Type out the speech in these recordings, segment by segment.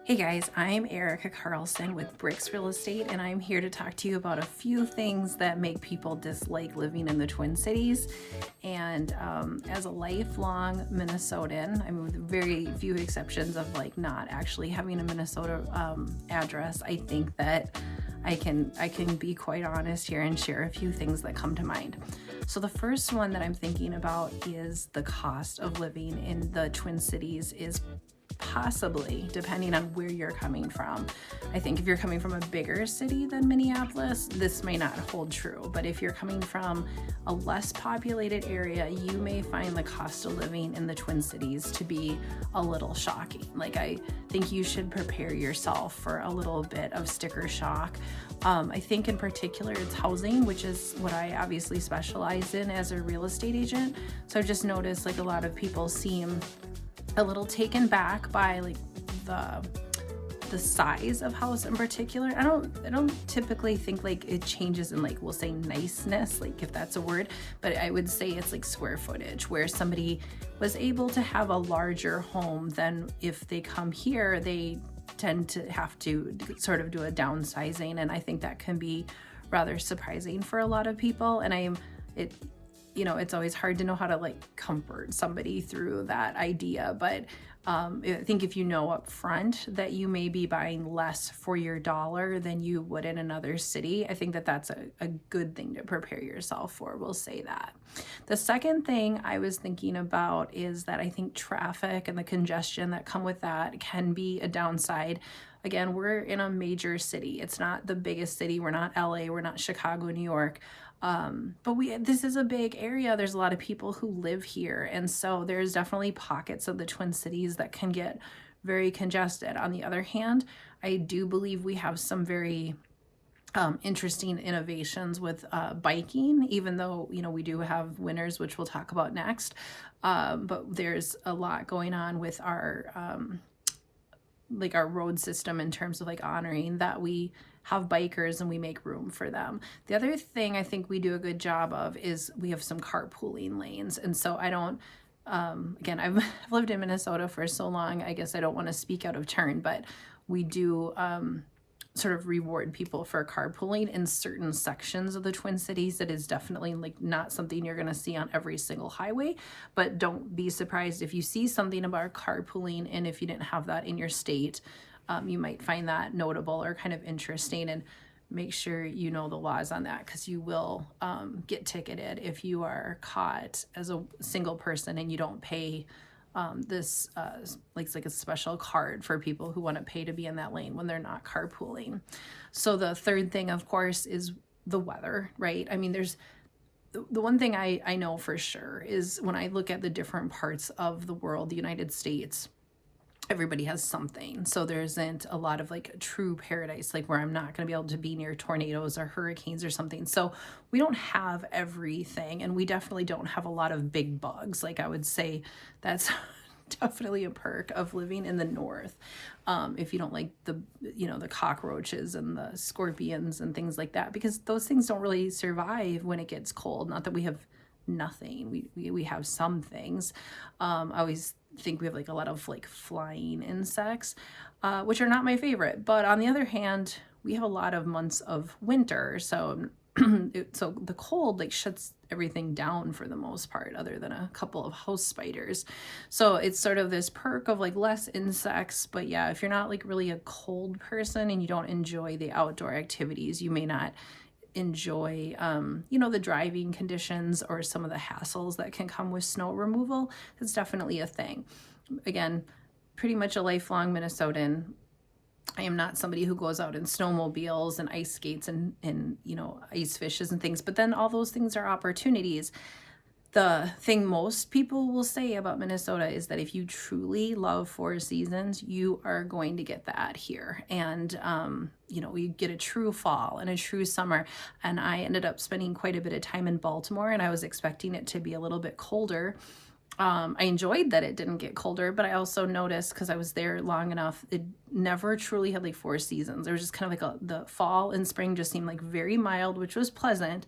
Hey guys, I'm Erica Carlson with BRIX Real Estate, and I'm here to talk to you about a few things that make people dislike living in the Twin Cities. And as a lifelong Minnesotan, I mean, with very few exceptions of like not actually having a Minnesota address, I think that I can be quite honest here and share a few things that come to mind. So the first one that I'm thinking about is the cost of living in the Twin Cities is possibly, depending on where you're coming from. I think if you're coming from a bigger city than Minneapolis, this may not hold true. But if you're coming from a less populated area, you may find the cost of living in the Twin Cities to be a little shocking. Like, I think you should prepare yourself for a little bit of sticker shock. I think in particular it's housing, which is what I obviously specialize in as a real estate agent. So I've just noticed like a lot of people seem a little taken back by like the size of house in particular. I don't typically think like it changes in like, we'll say niceness, like if that's a word, but I would say it's like square footage, where somebody was able to have a larger home than if they come here, they tend to have to sort of do a downsizing. And I think that can be rather surprising for a lot of people. And it's always hard to know how to like comfort somebody through that idea. But I think if you know up front that you may be buying less for your dollar than you would in another city, I think that that's a good thing to prepare yourself for. We'll say that. The second thing I was thinking about is that I think traffic and the congestion that come with that can be a downside. Again, we're in a major city. It's not the biggest city. We're not LA. We're not Chicago, New York. But this is a big area. There's a lot of people who live here. And so there's definitely pockets of the Twin Cities that can get very congested. On the other hand, I do believe we have some very interesting innovations with biking, even though, we do have winners, which we'll talk about next. But there's a lot going on with our road system in terms of like honoring that we have bikers and we make room for them. The other thing I think we do a good job of is we have some carpooling lanes. And so I don't, again, I've lived in Minnesota for so long, I guess I don't want to speak out of turn, but we do sort of reward people for carpooling in certain sections of the Twin Cities. That is definitely like not something you're going to see on every single highway, but don't be surprised if you see something about carpooling. And if you didn't have that in your state, you might find that notable or kind of interesting, and make sure you know the laws on that, because you will get ticketed if you are caught as a single person and you don't pay this like a special card for people who want to pay to be in that lane when they're not carpooling. So the third thing, of course, is the weather, right? I mean, there's the one thing I know for sure is when I look at the different parts of the world, the United States, everybody has something. So there isn't a lot of like true paradise, like where I'm not going to be able to be near tornadoes or hurricanes or something. So we don't have everything, and we definitely don't have a lot of big bugs. Like, I would say that's definitely a perk of living in the north. If you don't like the cockroaches and the scorpions and things like that, because those things don't really survive when it gets cold. Not that we have nothing. We have some things. I always think we have like a lot of like flying insects, which are not my favorite. But on the other hand, we have a lot of months of winter. So so the cold like shuts everything down for the most part, other than a couple of house spiders. So it's sort of this perk of like less insects. But yeah, if you're not like really a cold person and you don't enjoy the outdoor activities, you may not enjoy the driving conditions or some of the hassles that can come with snow removal. It's definitely a thing. Again, pretty much a lifelong Minnesotan. I am not somebody who goes out in snowmobiles and ice skates and ice fishes and things, but then all those things are opportunities. The thing most people will say about Minnesota is that if you truly love four seasons, you are going to get that here. And, you get a true fall and a true summer. And I ended up spending quite a bit of time in Baltimore, and I was expecting it to be a little bit colder. I enjoyed that it didn't get colder, but I also noticed, because I was there long enough, it never truly had like four seasons. There was just kind of like the fall and spring just seemed like very mild, which was pleasant.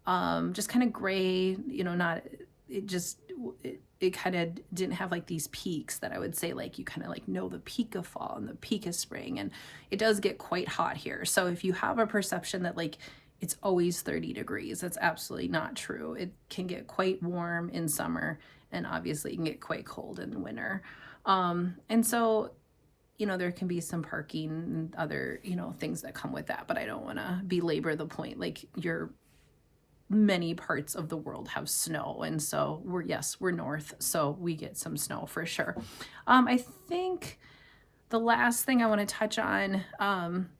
Just kind of gray, not it kind of didn't have like these peaks that I would say like you kind of like know the peak of fall and the peak of spring, and it does get quite hot here. So if you have a perception that like it's always 30 degrees, that's absolutely not true. It can get quite warm in summer, and obviously it can get quite cold in winter. And so, you know, there can be some parking and other, you know, things that come with that, but I don't want to belabor the point. Like many parts of the world have snow, and so we're north, so we get some snow for sure. I think the last thing I want to touch on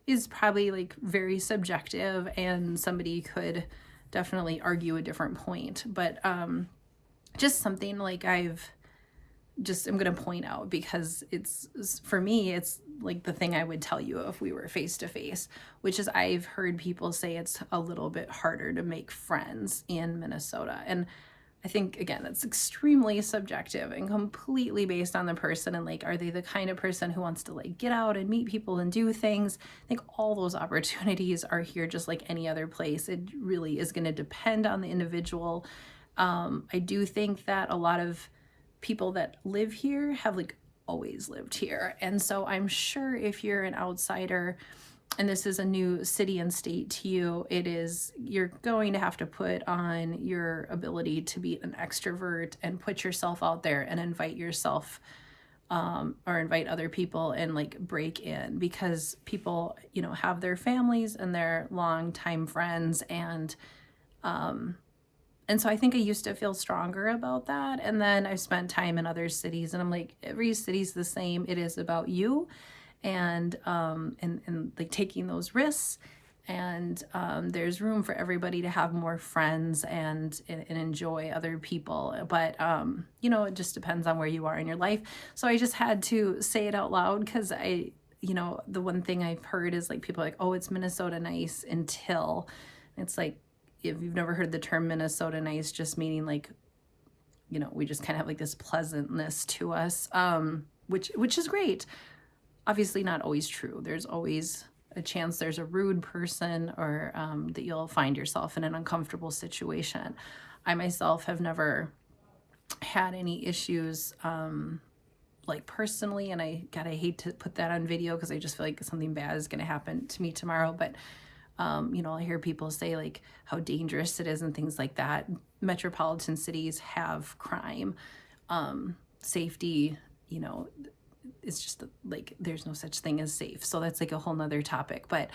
is probably like very subjective, and somebody could definitely argue a different point, but just something like I'm going to point out, because it's, for me, it's like the thing I would tell you if we were face to face, which is I've heard people say it's a little bit harder to make friends in Minnesota. And I think, again, it's extremely subjective and completely based on the person. And like, are they the kind of person who wants to like get out and meet people and do things? I think all those opportunities are here just like any other place. It really is going to depend on the individual. I do think that a lot of people that live here have like always lived here. And so I'm sure if you're an outsider and this is a new city and state to you, you're going to have to put on your ability to be an extrovert and put yourself out there and invite yourself or invite other people and like break in, because people, you know, have their families and their longtime friends, and so I think I used to feel stronger about that. And then I spent time in other cities, and I'm like, every city's the same. It is about you and like taking those risks. And there's room for everybody to have more friends and enjoy other people. But, you know, it just depends on where you are in your life. So I just had to say it out loud, because you know, the one thing I've heard is like people are like, oh, it's Minnesota nice until it's like, if you've never heard the term Minnesota nice, just meaning like, you know, we just kind of have like this pleasantness to us, which is great. Obviously not always true. There's always a chance there's a rude person, or that you'll find yourself in an uncomfortable situation. I myself have never had any issues like personally, and I hate to put that on video because I just feel like something bad is going to happen to me tomorrow, but you know, I hear people say like how dangerous it is and things like that. Metropolitan cities have crime, safety, you know, it's just like there's no such thing as safe. So that's like a whole nother topic. But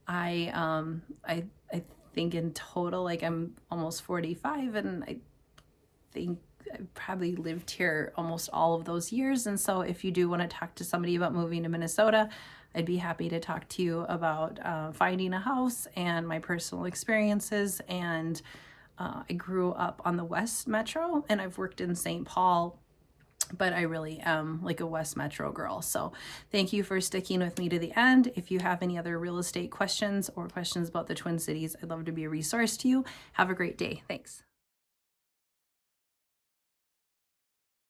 I think in total, like I'm almost 45, and I think I probably lived here almost all of those years. And so if you do want to talk to somebody about moving to Minnesota, I'd be happy to talk to you about finding a house and my personal experiences. And I grew up on the West Metro, and I've worked in St. Paul, but I really am like a West Metro girl. So thank you for sticking with me to the end. If you have any other real estate questions or questions about the Twin Cities, I'd love to be a resource to you. Have a great day. Thanks.